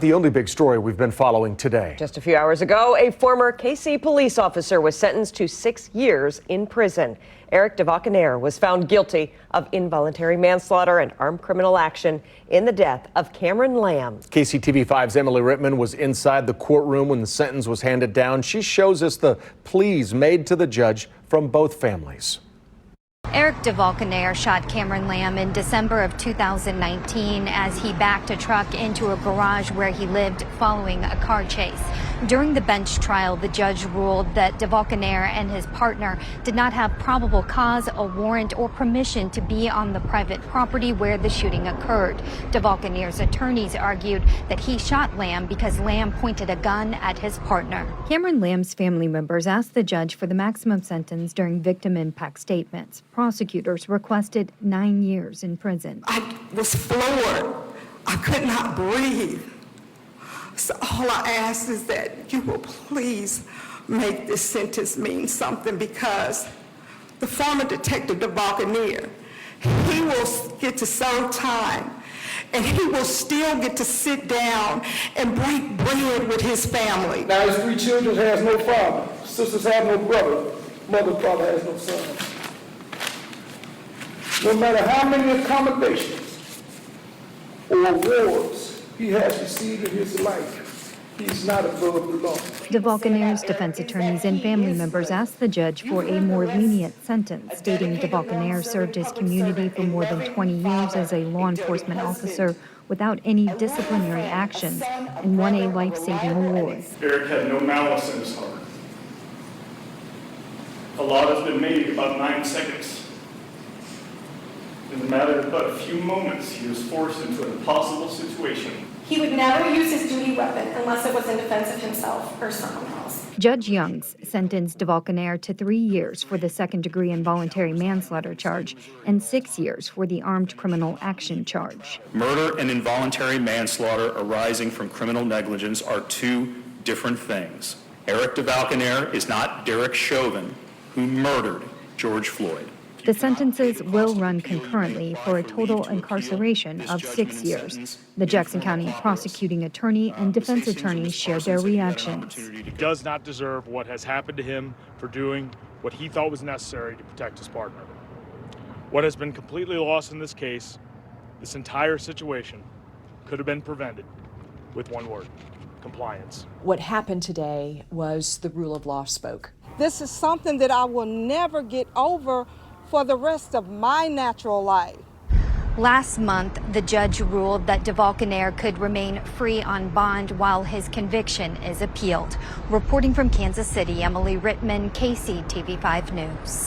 The only big story we've been following today. Just a few hours ago, a former KC police officer was sentenced to 6 years in prison. Eric DeValkenaere was found guilty of involuntary manslaughter and armed criminal action in the death of Cameron Lamb. KCTV5's EMILYRITTMAN was inside the courtroom when the sentence was handed down. She shows us the pleas made to the judge from both families. Eric DeValkenaere shot Cameron Lamb in December of 2019 as he backed a truck into a garage where he lived following a car chase. During the bench trial, the judge ruled that DeValkenaere and his partner did not have probable cause, a warrant, or permission to be on the private property where the shooting occurred. DeValkenaere's attorneys argued that he shot Lamb because Lamb pointed a gun at his partner. Cameron Lamb's family members asked the judge for the maximum sentence during victim impact statements. Prosecutors requested 9 years in prison. I was floored. I could not breathe. So all I ask is that you will please make this sentence mean something, because the former detective DeValkenaere, he will get to serve time, and he will still get to sit down and break bread with his family. Now his 3 children has no father, sisters have no brother, mother, father has no son. No matter how many accommodations or awards he has received in his life, he's not above the law. DeValkenaere's defense attorneys and family members asked the judge for a more lenient sentence, stating DeValkenaere served his community for more than 20 years as a law enforcement officer without any disciplinary actions and won a life-saving award. Eric had no malice in his heart. A lot has been made about 9 seconds. In a matter of but a few moments, he was forced into an impossible situation. He would never use his duty weapon unless it was in defense of himself or someone else. Judge Youngs sentenced DeValkenaere to 3 years for the second-degree involuntary manslaughter charge and 6 years for the armed criminal action charge. Murder and involuntary manslaughter arising from criminal negligence are 2 different things. Eric DeValkenaere is not Derek Chauvin, who murdered George Floyd. The sentences will run concurrently for a total incarceration of 6 years. The Jackson County prosecuting attorney and defense attorney shared their reactions. He does not deserve what has happened to him for doing what he thought was necessary to protect his partner. What has been completely lost in this case, this entire situation, could have been prevented with one word: compliance. What happened today was the rule of law spoke. This is something that I will never get over for the rest of my natural life. Last month, the judge ruled that DeValkenaere could remain free on bond while his conviction is appealed. Reporting from Kansas City, EMILYRITTMAN, KCTV5 News.